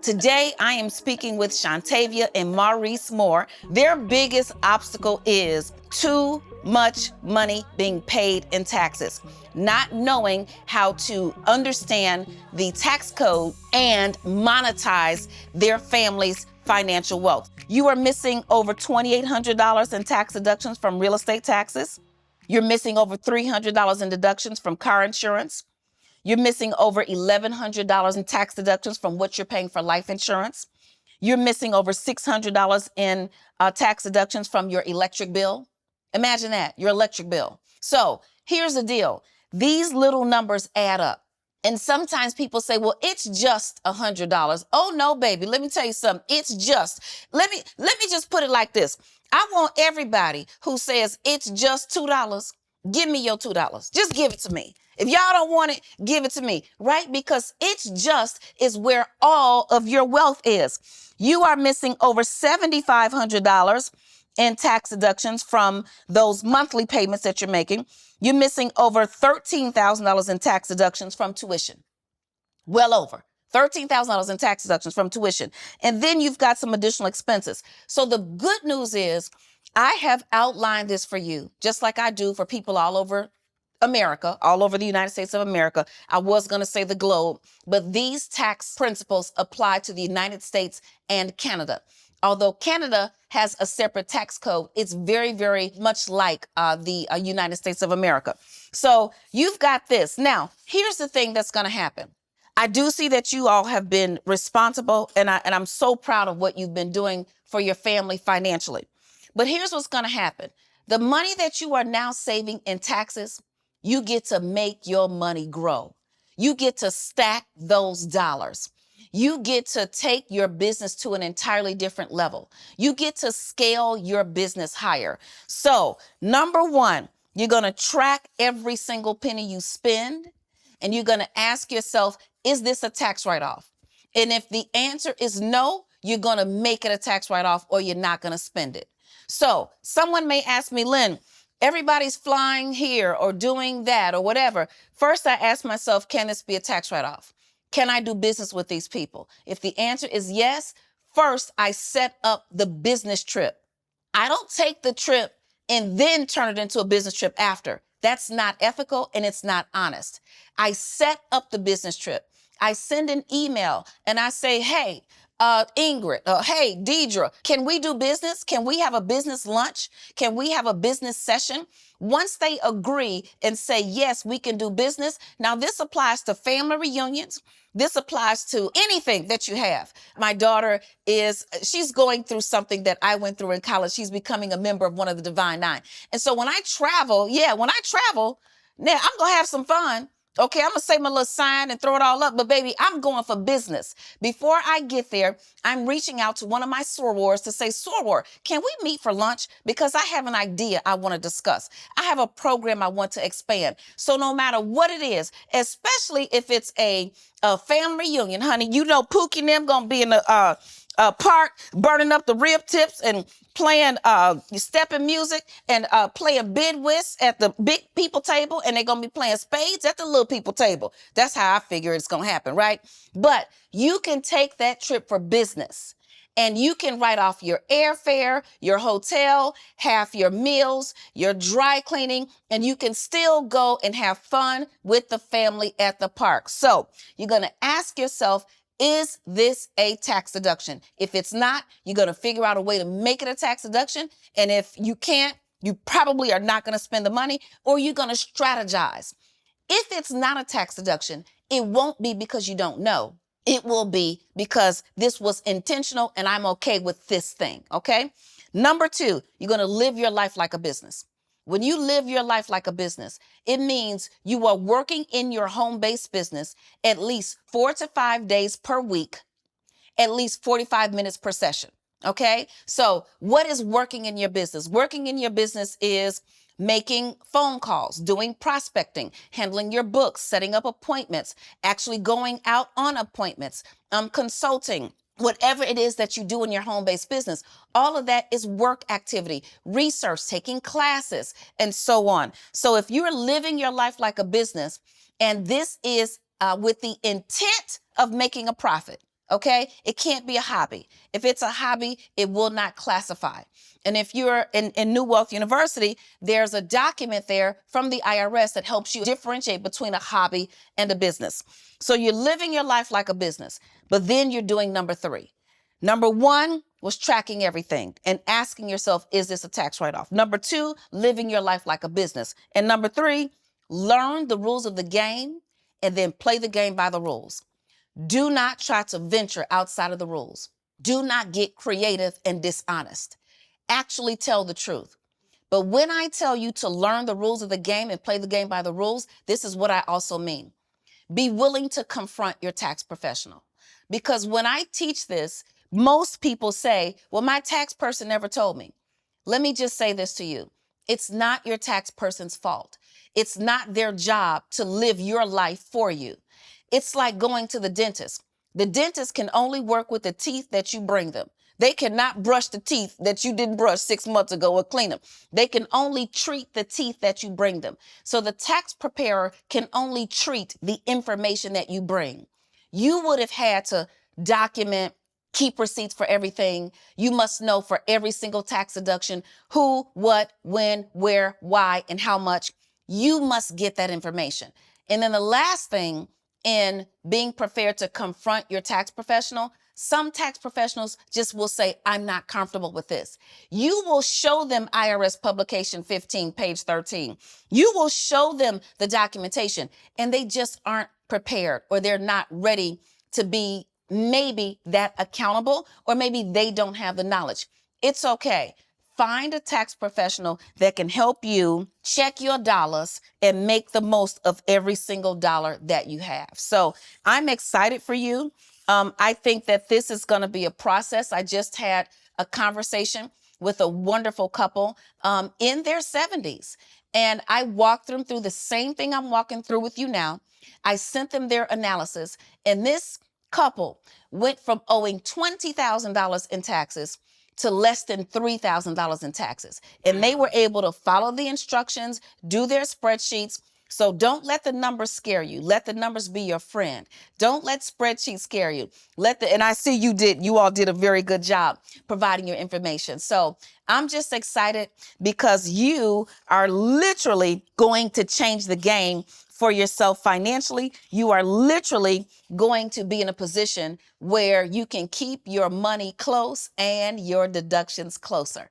Today, I am speaking with Shantavia and Maurice Moore. Their biggest obstacle is too much money being paid in taxes, not knowing how to understand the tax code and monetize their family's financial wealth. You are missing over $2,800 in tax deductions from real estate taxes. You're missing over $300 in deductions from car insurance. You're missing over $1,100 in tax deductions from what you're paying for life insurance. You're missing over $600 in tax deductions from your electric bill. Imagine that, your electric bill. So here's the deal. These little numbers add up. And sometimes people say, well, it's just $100. Oh no, baby, let me tell you something. It's just, let me just put it like this. I want everybody who says it's just $2, give me your $2. Just give it to me. If y'all don't want it, give it to me, right? Because it's just is where all of your wealth is. You are missing over $7,500 in tax deductions from those monthly payments that you're making. You're missing over $13,000 in tax deductions from tuition. Well over $13,000 in tax deductions from tuition. And then you've got some additional expenses. So the good news is I have outlined this for you, just like I do for people all over America, all over the United States of America. I was going to say the globe, but these tax principles apply to the United States and Canada. Although Canada has a separate tax code, it's very, very much like the United States of America. So you've got this. Now, here's the thing that's going to happen. I do see that you all have been responsible, and I'm so proud of what you've been doing for your family financially. But here's what's going to happen. The money that you are now saving in taxes, you get to make your money grow. You get to stack those dollars. You get to take your business to an entirely different level. You get to scale your business higher. So, number one, you're going to track every single penny you spend, and you're going to ask yourself, is this a tax write-off? And if the answer is no, you're going to make it a tax write-off or you're not going to spend it. So someone may ask me, Lynn, everybody's flying here or doing that or whatever. First, I ask myself, can this be a tax write-off? Can I do business with these people? If the answer is yes, first, I set up the business trip. I don't take the trip and then turn it into a business trip after. That's not ethical and it's not honest. I set up the business trip. I send an email and I say, hey, Ingrid, hey, Deidre, can we do business? Can we have a business lunch? Can we have a business session? Once they agree and say, yes, we can do business. Now, this applies to family reunions. This applies to anything that you have. My daughter she's going through something that I went through in college. She's becoming a member of one of the Divine Nine. And so when I travel, now I'm going to have some fun. Okay, I'm going to say my little sign and throw it all up, but baby, I'm going for business. Before I get there, I'm reaching out to one of my sorors to say, soror, can we meet for lunch? Because I have an idea I want to discuss. I have a program I want to expand. So no matter what it is, especially if it's a family reunion, honey, you know Pookie and them going to be in the park burning up the rib tips and playing stepping music and playing bid whist at the big people table, and they're going to be playing spades at the little people table. That's how I figure it's going to happen, right? But you can take that trip for business, and you can write off your airfare, your hotel, half your meals, your dry cleaning, and you can still go and have fun with the family at the park. So you're going to ask yourself, is this a tax deduction? If it's not, you're going to figure out a way to make it a tax deduction. And if you can't, you probably are not going to spend the money, or you're going to strategize. If it's not a tax deduction, it won't be because you don't know. It will be because this was intentional and I'm okay with this thing, okay? Number two, you're going to live your life like a business. When you live your life like a business, it means you are working in your home-based business at least 4 to 5 days per week, at least 45 minutes per session, okay? So what is working in your business? Working in your business is making phone calls, doing prospecting, handling your books, setting up appointments, actually going out on appointments, consulting. Whatever it is that you do in your home-based business, all of that is work activity, research, taking classes, and so on. So if you're living your life like a business, and this is with the intent of making a profit, Okay? It can't be a hobby. If it's a hobby, it will not classify. And if you're in New Wealth University, there's a document there from the IRS that helps you differentiate between a hobby and a business. So you're living your life like a business, but then you're doing number 3. Number 1 was tracking everything and asking yourself, is this a tax write-off? Number 2, living your life like a business. And number 3, learn the rules of the game and then play the game by the rules. Do not try to venture outside of the rules. Do not get creative and dishonest. Actually tell the truth. But when I tell you to learn the rules of the game and play the game by the rules, this is what I also mean. Be willing to confront your tax professional. Because when I teach this, most people say, well, my tax person never told me. Let me just say this to you. It's not your tax person's fault. It's not their job to live your life for you. It's like going to the dentist. The dentist can only work with the teeth that you bring them. They cannot brush the teeth that you didn't brush 6 months ago or clean them. They can only treat the teeth that you bring them. So the tax preparer can only treat the information that you bring. You would have had to document, keep receipts for everything. You must know for every single tax deduction, who, what, when, where, why, and how much. You must get that information. And then the last thing in being prepared to confront your tax professional, some tax professionals just will say, I'm not comfortable with this. You will show them IRS publication 15, page 13. You will show them the documentation, and they just aren't prepared, or they're not ready to be maybe that accountable, or maybe they don't have the knowledge. It's okay. Find a tax professional that can help you check your dollars and make the most of every single dollar that you have. So I'm excited for you. I think that this is going to be a process. I just had a conversation with a wonderful couple in their 70s. And I walked them through the same thing I'm walking through with you now. I sent them their analysis. And this couple went from owing $20,000 in taxes to less than $3,000 in taxes. And they were able to follow the instructions, do their spreadsheets. So don't let the numbers scare you. Let the numbers be your friend. Don't let spreadsheets scare you. And I see you all did a very good job providing your information. So I'm just excited because you are literally going to change the game for yourself financially. You are literally going to be in a position where you can keep your money close and your deductions closer.